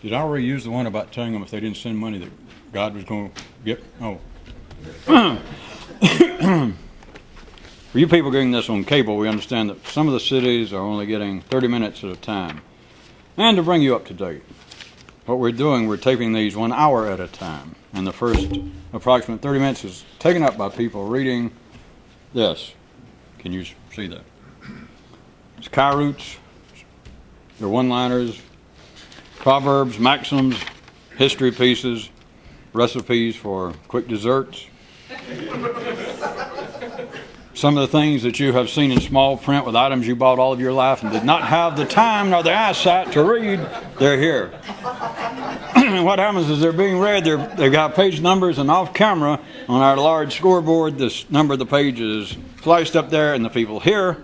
Did I already use the one about telling them if they didn't send money that God was going to get? Oh. For you people getting this on cable, we understand that some of the cities are only getting 30 minutes at a time. And to bring you up to date, what we're doing, we're taping these 1 hour at a time. And the first approximate 30 minutes is taken up by people reading this. Can you see that? It's Kyroots. They're one-liners, proverbs, maxims, history pieces, recipes for quick desserts. Some of the things that you have seen in small print with items you bought all of your life and did not have the time nor the eyesight to read, they're here. What happens is they're being read, they've got page numbers, and off camera on our large scoreboard, this number of the page is flashed up there, and the people here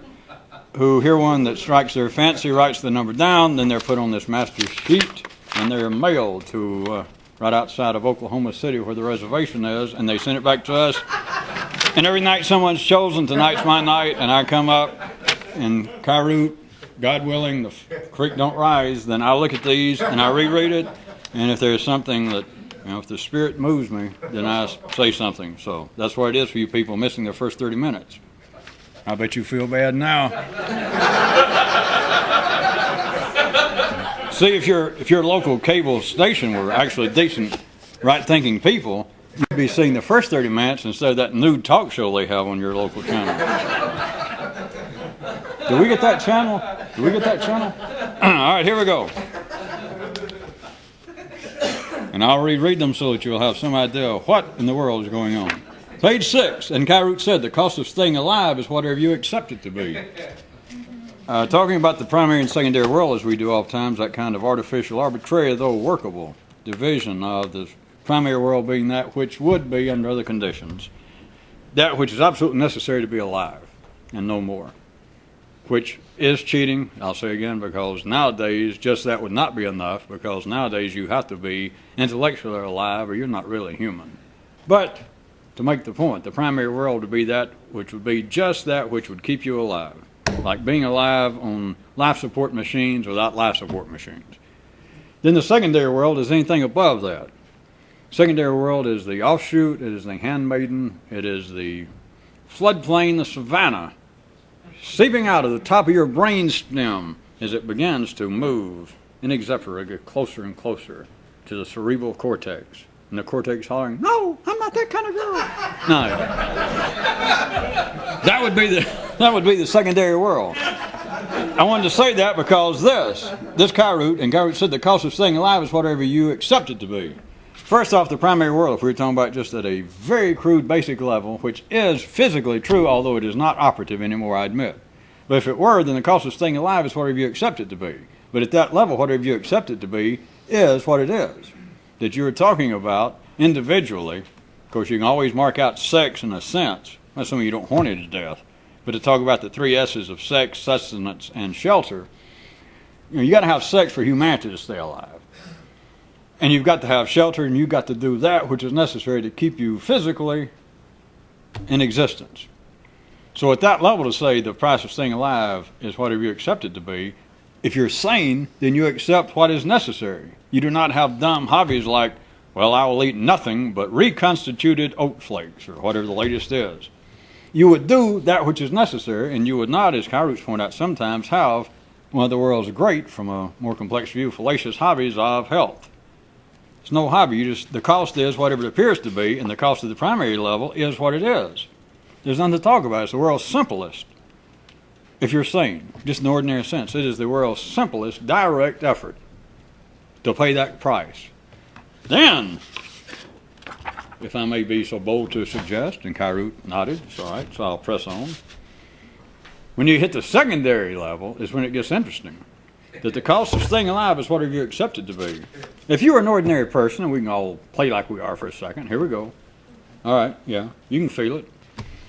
who hear one that strikes their fancy writes the number down, then they're put on this master sheet, and they're mailed to right outside of Oklahoma City where the reservation is, and they send it back to us. And every night someone's chosen, tonight's my night, and I come up in Kyroot, God willing, the creek don't rise, then I look at these and I reread it, and if there's something that, if the Spirit moves me, then I say something. So that's what it is for you people missing their first 30 minutes. I bet you feel bad now. See, if your local cable station were actually decent, right-thinking people, you'd be seeing the first 30 minutes instead of that nude talk show they have on your local channel. Do we get that channel? All right, here we go. And I'll reread them so that you'll have some idea of what in the world is going on. Page 6, and Kyroots said, the cost of staying alive is whatever you accept it to be. Talking about the primary and secondary world, as we do oftentimes, that kind of artificial, arbitrary, though workable division of the primary world being that which would be under other conditions, that which is absolutely necessary to be alive, and no more. Which is cheating, I'll say again, because nowadays just that would not be enough, because nowadays you have to be intellectually alive or you're not really human. But, to make the point, the primary world would be that which would be just that which would keep you alive. Like being alive on life support machines without life support machines. Then the secondary world is anything above that. Secondary world is the offshoot, it is the handmaiden, it is the floodplain, the savanna, seeping out of the top of your brain stem as it begins to move inexorably, get closer and closer to the cerebral cortex. And the cortex hollering, no, I'm not that kind of girl. No. That would be the secondary world. I wanted to say that because this Kyroot, and Kyroots said the cost of staying alive is whatever you accept it to be. First off, the primary world, if we were talking about just at a very crude basic level, which is physically true, although it is not operative anymore, I admit. But if it were, then the cost of staying alive is whatever you accept it to be. But at that level, whatever you accept it to be is what it is. That you're talking about individually. Of course, you can always mark out sex in a sense. That's something you don't horny to death. But to talk about the 3 S's of sex, sustenance, and shelter, you got to have sex for humanity to stay alive. And you've got to have shelter, and you've got to do that which is necessary to keep you physically in existence. So at that level, to say the price of staying alive is whatever you accept it to be, if you're sane, then you accept what is necessary. You do not have dumb hobbies like, well, I will eat nothing but reconstituted oat flakes, or whatever the latest is. You would do that which is necessary, and you would not, as Kyroots point out, sometimes have one of the world's great, from a more complex view, fallacious hobbies of health. It's no hobby. The cost is whatever it appears to be, and the cost of the primary level is what it is. There's nothing to talk about. It's the world's simplest, if you're sane, just in the ordinary sense. It is the world's simplest direct effort to pay that price. Then, if I may be so bold to suggest, and Kyroot nodded, it's all right, so I'll press on. When you hit the secondary level is when it gets interesting. That the cost of staying alive is whatever you accept it to be. If you were an ordinary person, and we can all play like we are for a second, here we go. All right, yeah, you can feel it.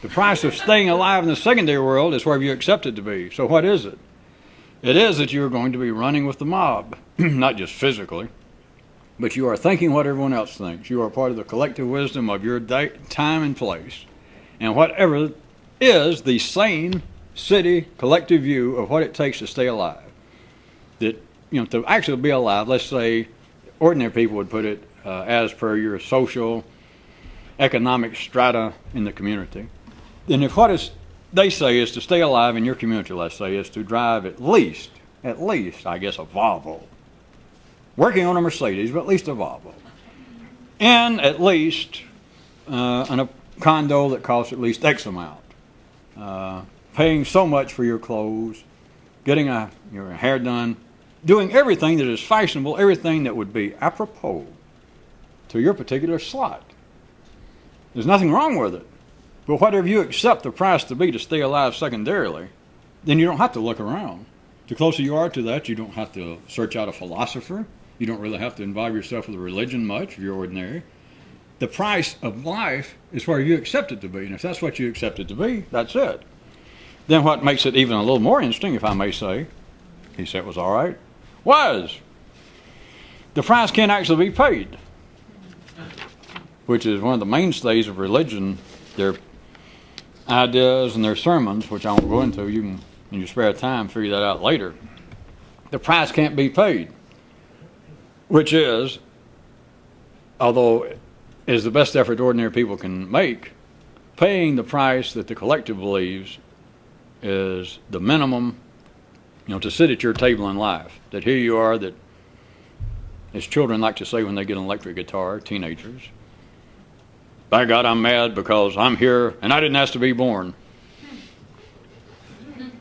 The price of staying alive in the secondary world is whatever you accept it to be. So what is it? It is that you're going to be running with the mob, not just physically, but you are thinking what everyone else thinks. You are part of the collective wisdom of your time and place. And whatever is the sane city collective view of what it takes to stay alive. That to actually be alive, let's say ordinary people would put it as per your social, economic strata in the community, then if they say is to stay alive in your community, let's say, is to drive at least, I guess, a Volvo. Working on a Mercedes, but at least a Volvo. And at least in a condo that costs at least X amount. Paying so much for your clothes, getting your hair done, doing everything that is fashionable, everything that would be apropos to your particular slot. There's nothing wrong with it. But whatever you accept the price to be to stay alive secondarily, then you don't have to look around. The closer you are to that, you don't have to search out a philosopher. You don't really have to involve yourself with a religion much if you're ordinary. The price of life is where you accept it to be. And if that's what you accept it to be, that's it. Then what makes it even a little more interesting, if I may say, he said it was all right, was the price can't actually be paid, which is one of the mainstays of religion, their ideas and their sermons, which I won't go into. You can, in your spare time, figure that out later. The price can't be paid, which is, although is the best effort ordinary people can make, paying the price that the collective believes is the minimum, to sit at your table in life. That here you are, that as children like to say when they get an electric guitar, teenagers, by God, I'm mad because I'm here and I didn't ask to be born.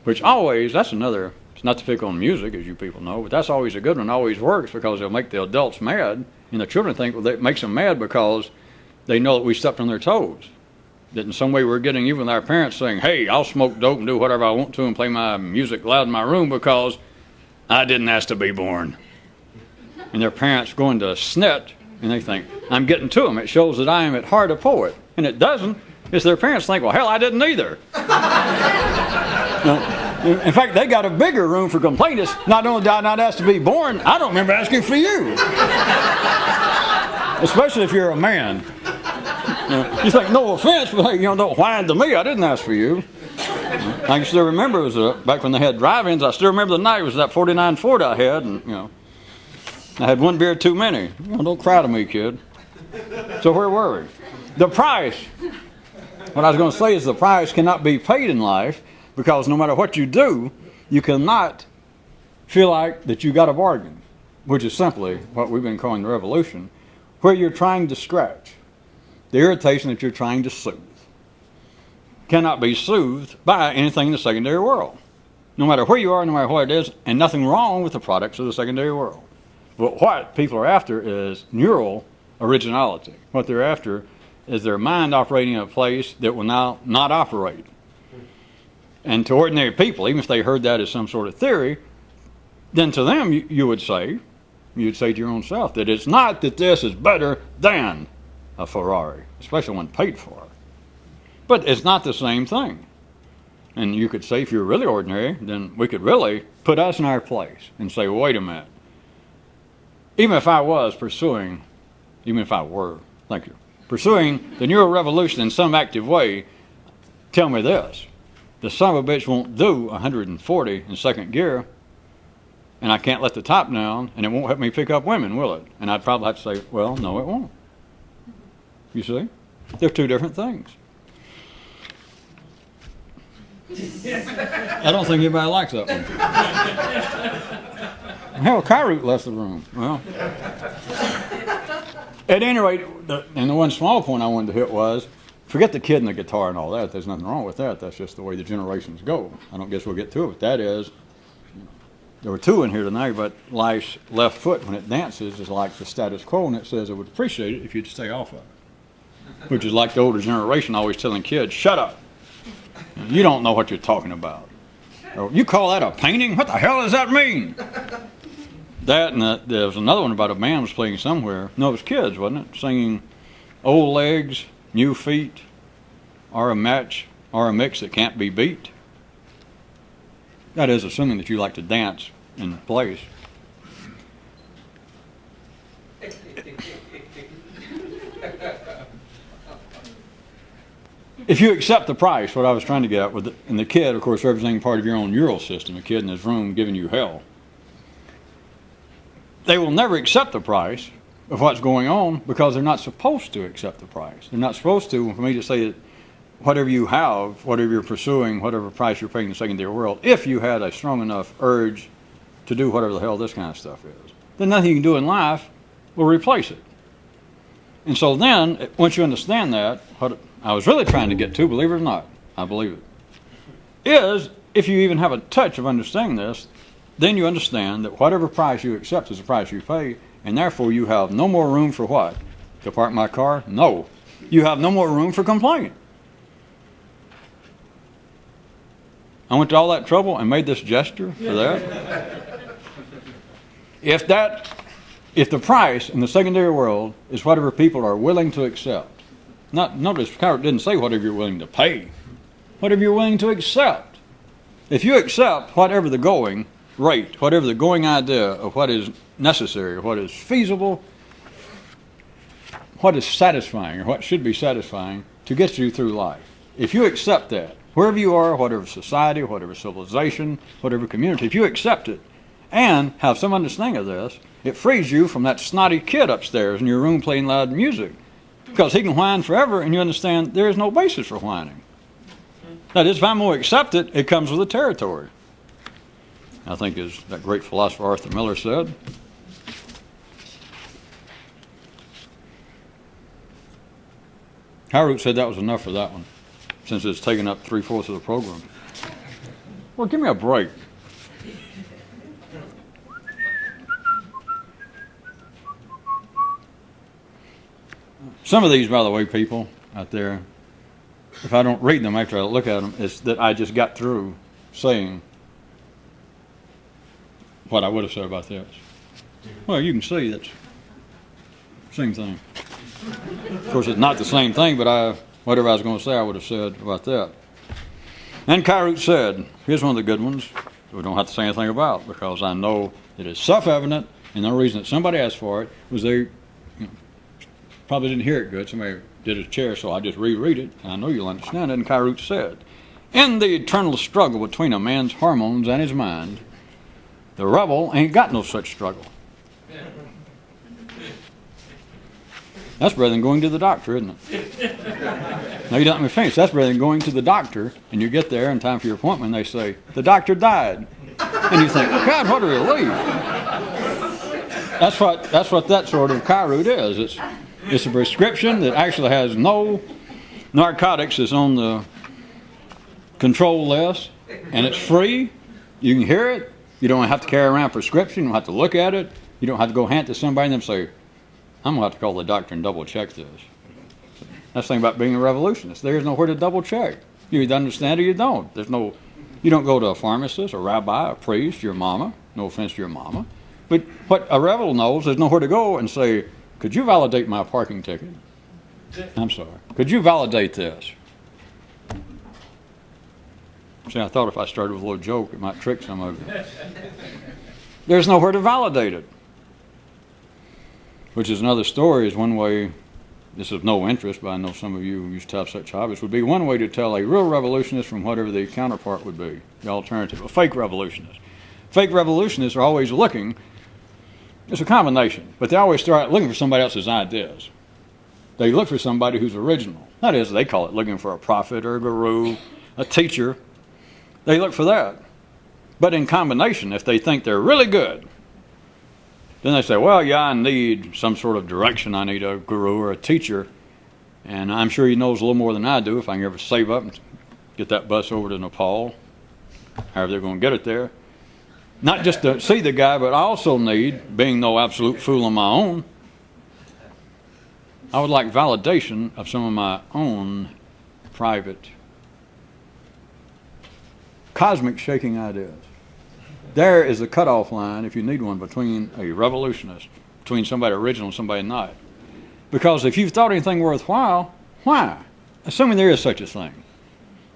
Which always, that's another, it's not to pick on music, as you people know, but that's always a good one. It always works because it'll make the adults mad. And the children think, well, it makes them mad because they know that we stepped on their toes. That in some way we're getting even with our parents saying, hey, I'll smoke dope and do whatever I want to and play my music loud in my room because I didn't ask to be born. And their parents go into a snit and they think, I'm getting to them. It shows that I am at heart a poet. And it doesn't. It's their parents think, well, hell, I didn't either. In fact, they got a bigger room for complaint. It's not only did I not ask to be born, I don't remember asking for you. Especially if you're a man. You think, no offense, but don't whine to me. I didn't ask for you. I can still remember it was back when they had drive-ins. I still remember the night. It was that 49 Ford I had, and I had one beer too many. Don't cry to me, kid. So where were we? The price. What I was going to say is the price cannot be paid in life because no matter what you do, you cannot feel like that you got a bargain, which is simply what we've been calling the revolution, where you're trying to scratch. The irritation that you're trying to soothe cannot be soothed by anything in the secondary world. No matter where you are, no matter what it is, and nothing wrong with the products of the secondary world. But what people are after is neural originality. What they're after is their mind operating in a place that will now not operate. And to ordinary people, even if they heard that as some sort of theory, then to them you would say to your own self that it's not that this is better than a Ferrari, especially when paid for. But it's not the same thing. And you could say if you're really ordinary, then we could really put us in our place and say, well, wait a minute. Even if I were, pursuing the neural revolution in some active way, tell me this. The son of a bitch won't do 140 in second gear, and I can't let the top down, and it won't help me pick up women, will it? And I'd probably have to say, well, no, it won't. You see? They're two different things. I don't think anybody likes that one. Hell, Kyroot left the room. Well, at any rate, the one small point I wanted to hit was, forget the kid and the guitar and all that. There's nothing wrong with that. That's just the way the generations go. I don't guess we'll get to it, but that is, there were two in here tonight, but life's left foot, when it dances, is like the status quo, and it says it would appreciate it if you'd stay off of it. Which is like the older generation always telling kids, shut up. You don't know what you're talking about. Or, you call that a painting? What the hell does that mean? That, and there was another one about a band was playing somewhere. No, it was kids, wasn't it? Singing, old legs, new feet, are a match, are a mix that can't be beat. That is assuming that you like to dance in place. If you accept the price, what I was trying to get at, and the kid, of course, representing part of your own neural system, a kid in his room giving you hell. they will never accept the price of what's going on because they're not supposed to accept the price. They're not supposed to, for me to say that whatever you have, whatever you're pursuing, whatever price you're paying in the secondary world, if you had a strong enough urge to do whatever the hell this kind of stuff is, then nothing you can do in life will replace it. And so then, once you understand that, what I was really trying to get to, believe it or not, I believe it, is if you even have a touch of understanding this, then you understand that whatever price you accept is the price you pay, and therefore you have no more room for what? To park my car? No. You have no more room for complaining. I went to all that trouble and made this gesture for that. If the price in the secondary world is whatever people are willing to accept, notice Kyroots didn't say whatever you're willing to pay, whatever you're willing to accept. If you accept whatever the going rate, whatever the going idea of what is necessary, what is feasible, what is satisfying, or what should be satisfying to get you through life, if you accept that, wherever you are, whatever society, whatever civilization, whatever community, if you accept it and have some understanding of this, it frees you from that snotty kid upstairs in your room playing loud music, because he can whine forever, and you understand there is no basis for whining. That is, if I'm going to accept it, it comes with the territory. I think, as that great philosopher Arthur Miller said, Kyroots said that was enough for that one, since it's taken up 3/4 of the program. Well, give me a break. Some of these, by the way, people out there, if I don't read them after I look at them, it's that I just got through saying what I would have said about this. Well, you can see that's the same thing. Of course, it's not the same thing, but whatever I was going to say, I would have said about that. And Kyroots said, here's one of the good ones we don't have to say anything about, because I know it is self-evident, and the reason that somebody asked for it was they probably didn't hear it good. Somebody did a chair, so I just reread it, and I know you'll understand it. And Kyroots said, in the eternal struggle between a man's hormones and his mind, the rebel ain't got no such struggle. That's better than going to the doctor, isn't it? Now, you don't let me finish. That's better than going to the doctor, and you get there in time for your appointment, and they say, the doctor died. And you think, God, what a relief. That's what that sort of Kyroot is. It's a prescription that actually has no narcotics. It's on the control list, and it's free. You can hear it. You don't have to carry around a prescription. You don't have to look at it. You don't have to go hand it to somebody and them say, I'm going to have to call the doctor and double check this. That's the thing about being a revolutionist. There's nowhere to double check. You either understand or you don't. You don't go to a pharmacist, a rabbi, a priest, your mama. No offense to your mama. But what a rebel knows, there's nowhere to go and say, could you validate my parking ticket? I'm sorry. Could you validate this? See, I thought if I started with a little joke, it might trick some of you. There's nowhere to validate it. Which is another story, is one way, this is no interest, but I know some of you who used to have such hobbies, would be one way to tell a real revolutionist from whatever the counterpart would be, the alternative, a fake revolutionist. Fake revolutionists are always looking, it's a combination, but they always start out looking for somebody else's ideas. They look for somebody who's original. That is, they call it looking for a prophet or a guru, a teacher. They look for that. But in combination, if they think they're really good, then they say, well, yeah, I need some sort of direction. I need a guru or a teacher. And I'm sure he knows a little more than I do if I can ever save up and get that bus over to Nepal, however they're going to get it there. Not just to see the guy, but I also need, being no absolute fool on my own, I would like validation of some of my own private, cosmic shaking ideas. There is a cutoff line, if you need one, between a revolutionist, between somebody original and somebody not. Because if you've thought anything worthwhile, why? Assuming there is such a thing.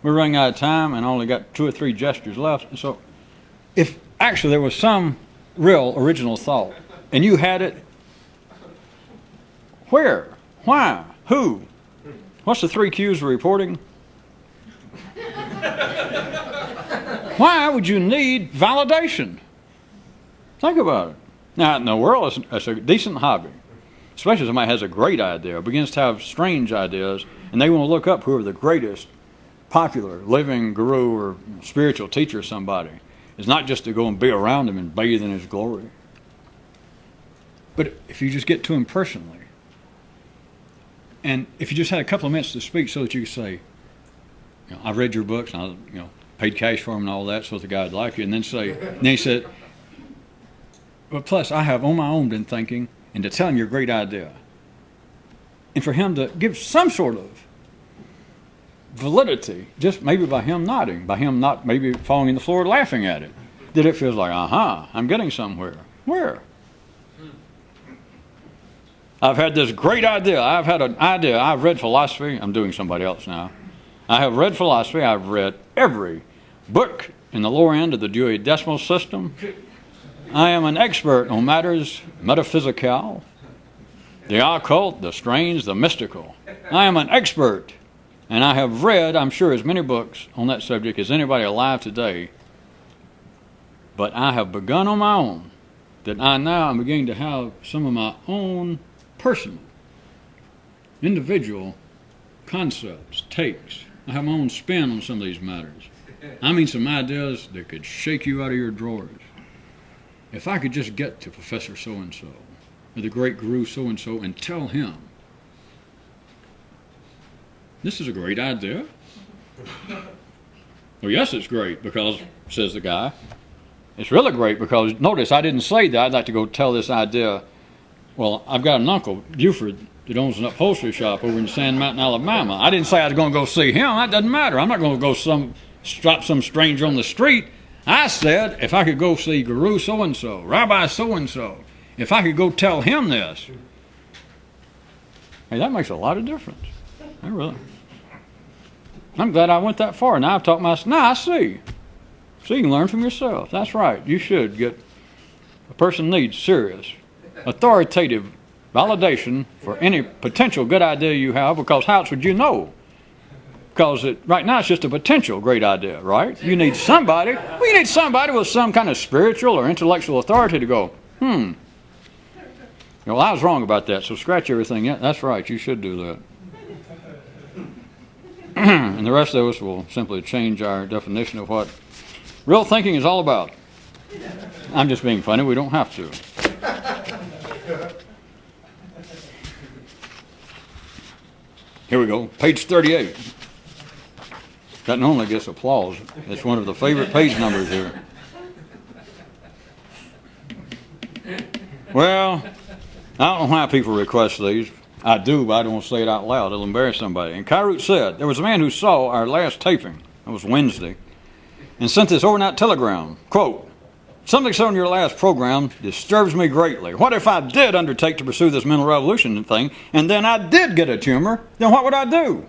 We're running out of time and I only got 2 or 3 gestures left. And so if actually there was some real original thought and you had it, where? Why? Who? What's the 3 Q's of reporting? Why would you need validation? Think about it. Now, in the world, it's a decent hobby. Especially if somebody has a great idea, begins to have strange ideas, and they want to look up who are the greatest popular living guru or spiritual teacher of somebody. It's not just to go and be around him and bathe in his glory. But if you just get to him personally, and if you just had a couple of minutes to speak so that you could say, I've read your books, and I paid cash for them and all that, so the guy would like you, and then he said, but plus I have on my own been thinking, and to tell him your great idea. And for him to give some sort of validity, just maybe by him nodding, by him not maybe falling on the floor laughing at it, that it feels like, I'm getting somewhere. Where? I've had this great idea. I've had an idea. I've read philosophy. I'm doing somebody else now. I have read philosophy. I've read every book in the lower end of the Dewey Decimal System. I am an expert on matters metaphysical, the occult, the strange, the mystical. I am an expert, and I have read, I'm sure, as many books on that subject as anybody alive today. But I have begun on my own, that I now am beginning to have some of my own personal, individual concepts, takes. I have my own spin on some of these matters. I mean, some ideas that could shake you out of your drawers. If I could just get to Professor so-and-so, or the great guru so-and-so, and tell him, this is a great idea. Well, yes, it's great, because, says the guy, it's really great because, notice, I didn't say that I'd like to go tell this idea. Well, I've got an uncle, Buford, that owns an upholstery shop over in Sand Mountain, Alabama. I didn't say I was going to go see him. That doesn't matter. I'm not going to go stop some stranger on the street. I said, if I could go see Guru so-and-so, Rabbi so-and-so, if I could go tell him this, hey, that makes a lot of difference. I'm glad I went that far. Now I've taught myself. Now I see. So you can learn from yourself. That's right. You should get. A person needs serious, authoritative validation for any potential good idea you have, because how else would you know? Because right now it's just a potential great idea, right? You need somebody. Well, you need somebody with some kind of spiritual or intellectual authority to go, Well, I was wrong about that, so scratch everything. Yeah, that's right. You should do that. And the rest of us will simply change our definition of what real thinking is all about. I'm just being funny. We don't have to. Here we go. Page 38. That normally gets applause. It's one of the favorite page numbers here. Well, I don't know why people request these. I do, but I don't want to say it out loud. It'll embarrass somebody. And Kyroots said, there was a man who saw our last taping. It was Wednesday. And sent this overnight telegram. Quote, something said on your last program disturbs me greatly. What if I did undertake to pursue this mental revolution thing, and then I did get a tumor? Then what would I do?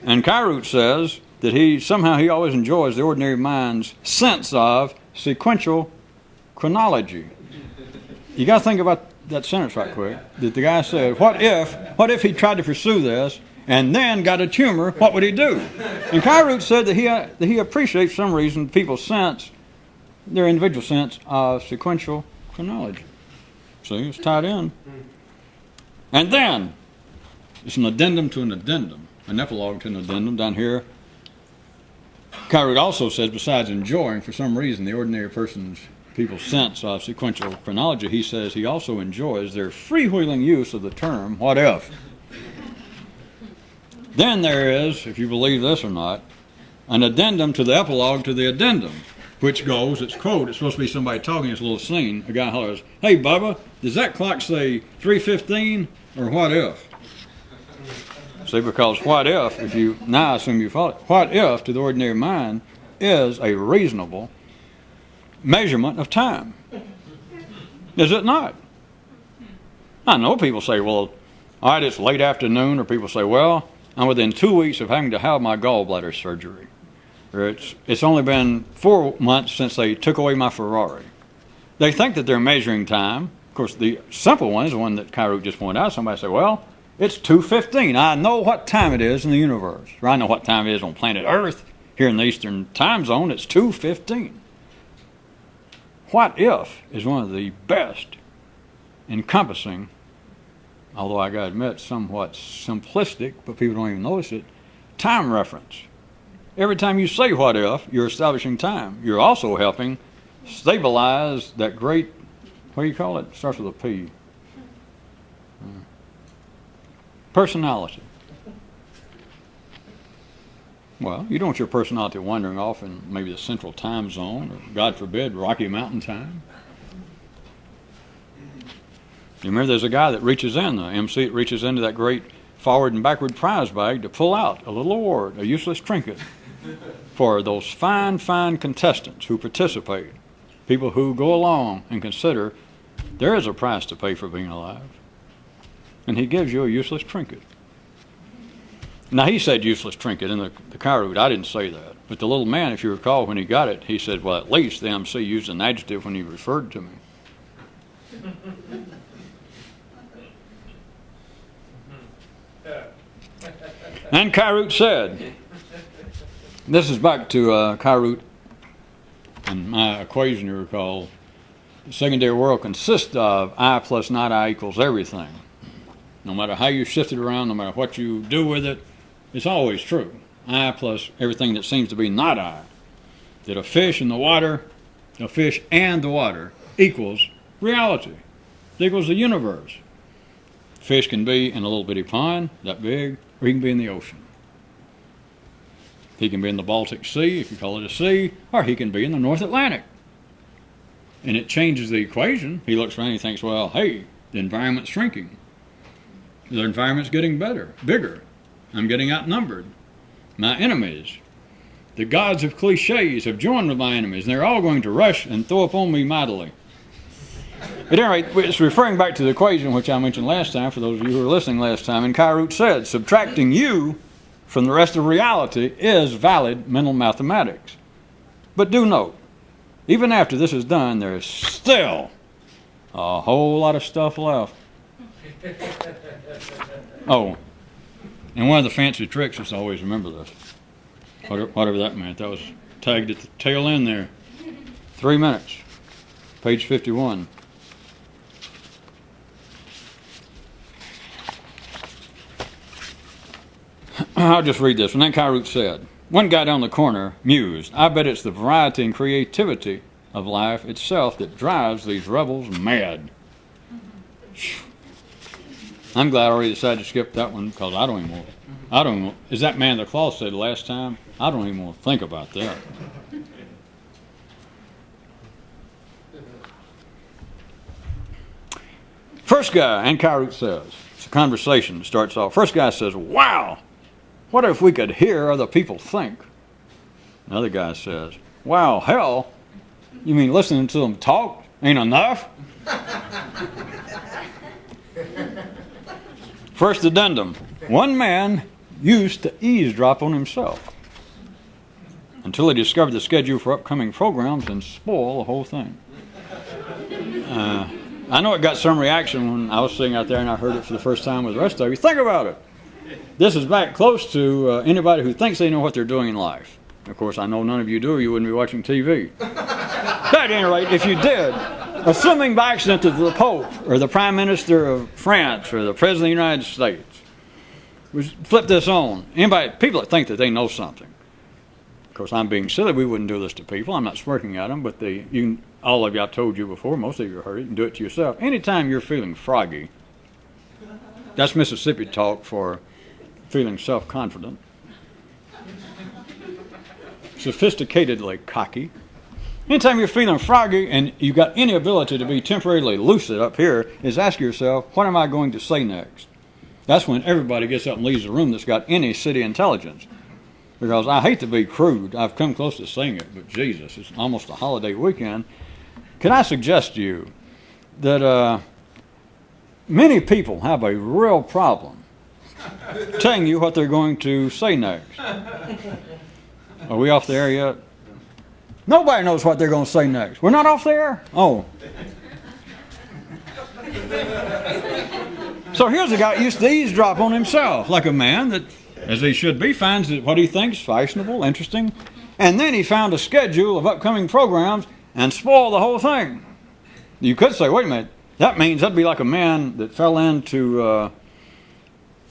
And Kyroots says that he always enjoys the ordinary mind's sense of sequential chronology. You got to think about that sentence right quick. That the guy said, what if he tried to pursue this and then got a tumor? What would he do? And Kyroots said that he appreciates, for some reason, people's sense, their individual sense of sequential chronology. See, it's tied in. And then it's an addendum to an addendum. An epilogue to an addendum down here. Kyroots also says, besides enjoying, for some reason, the ordinary people's sense of sequential chronology, he says he also enjoys their freewheeling use of the term, what if? Then there is, if you believe this or not, an addendum to the epilogue to the addendum, which goes, it's supposed to be somebody talking, it's a little scene, a guy hollers, hey Bubba, does that clock say 3:15 or what if? See, because what if now I assume you follow it, what if to the ordinary mind is a reasonable measurement of time. Is it not? I know people say, well, all right, it's late afternoon, or people say, well, I'm within 2 weeks of having to have my gallbladder surgery. Or it's only been 4 months since they took away my Ferrari. They think that they're measuring time. Of course, the simple one is the one that Kyroots just pointed out. Somebody say, well, it's 2:15. I know what time it is in the universe. Or I know what time it is on planet Earth. Here in the Eastern time zone, it's 2:15. What if is one of the best encompassing, although I got to admit somewhat simplistic, but people don't even notice it, time reference. Every time you say what if, you're establishing time. You're also helping stabilize that great, what do you call it? It starts with a P. Personality. Well, you don't want your personality wandering off in maybe the central time zone, or God forbid, Rocky Mountain time. You remember there's a guy that reaches in, the MC that reaches into that great forward and backward prize bag to pull out a little award, a useless trinket, for those fine, fine contestants who participate, people who go along and consider there is a price to pay for being alive. And he gives you a useless trinket. Now, he said useless trinket in the Kyroots. I didn't say that. But the little man, if you recall, when he got it, he said, well, at least the MC used an adjective when he referred to me. And Kyroots said, this is back to Kyroots and my equation, you recall. The secondary world consists of I plus not I equals everything. No matter how you shift it around, no matter what you do with it, it's always true. I plus everything that seems to be not I. That a fish in the water, a fish and the water equals reality. It equals the universe. Fish can be in a little bitty pond, that big, or he can be in the ocean. He can be in the Baltic Sea, if you call it a sea, or he can be in the North Atlantic. And it changes the equation. He looks around and he thinks, well, hey, the environment's shrinking. The environment's getting bigger. I'm getting outnumbered. My enemies, the gods of cliches, have joined with my enemies, and they're all going to rush and throw upon me mightily. At any rate, it's referring back to the equation which I mentioned last time, for those of you who were listening last time, and Kyroots said, subtracting you from the rest of reality is valid mental mathematics. But do note, even after this is done, there's still a whole lot of stuff left. Oh, and one of the fancy tricks is to always remember this. Whatever that meant. That was tagged at the tail end there. 3 minutes. Page 51. I'll just read this. And then Kyroots said, one guy down the corner mused, I bet it's the variety and creativity of life itself that drives these rebels mad. I'm glad I already decided to skip that one because I don't even want, as that man in the cloth said last time, I don't even want to think about that. First guy, and Kyroots says, it's a conversation that starts off. First guy says, wow, what if we could hear other people think? Another guy says, wow, hell, you mean listening to them talk ain't enough? First addendum, one man used to eavesdrop on himself until he discovered the schedule for upcoming programs and spoil the whole thing. I know it got some reaction when I was sitting out there and I heard it for the first time with the rest of you. Think about it. This is back close to anybody who thinks they know what they're doing in life. Of course, I know none of you do, or you wouldn't be watching TV. But at any rate, if you did, assuming by accident that the Pope or the Prime Minister of France or the President of the United States was flip this on, people that think that they know something. Of course, I'm being silly. We wouldn't do this to people. I'm not smirking at them, but all of you, I've told you before, most of you have heard it, you can do it to yourself. Anytime you're feeling froggy, that's Mississippi talk for feeling self-confident, sophisticatedly cocky. Anytime you're feeling froggy and you've got any ability to be temporarily lucid up here, is ask yourself, what am I going to say next? That's when everybody gets up and leaves the room that's got any city intelligence. Because I hate to be crude, I've come close to saying it, but Jesus, it's almost a holiday weekend. Can I suggest to you that many people have a real problem telling you what they're going to say next? Are we off the air yet? Nobody knows what they're going to say next. We're not off the air? Oh. So here's a guy who used to eavesdrop on himself, like a man that, as he should be, finds what he thinks fashionable, interesting, and then he found a schedule of upcoming programs, and spoil the whole thing. You could say, wait a minute, that means that'd be like a man that fell into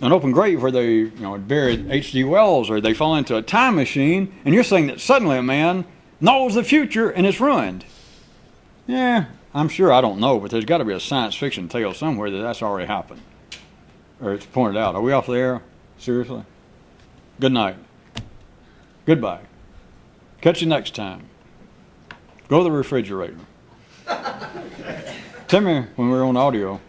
an open grave where they buried H.G. Wells, or they fall into a time machine, and you're saying that suddenly a man knows the future and it's ruined. Yeah, I'm sure, I don't know, but there's got to be a science fiction tale somewhere that that's already happened. Or it's pointed out. Are we off the air? Seriously? Good night. Goodbye. Catch you next time. Go to the refrigerator. Tell me when we're on audio.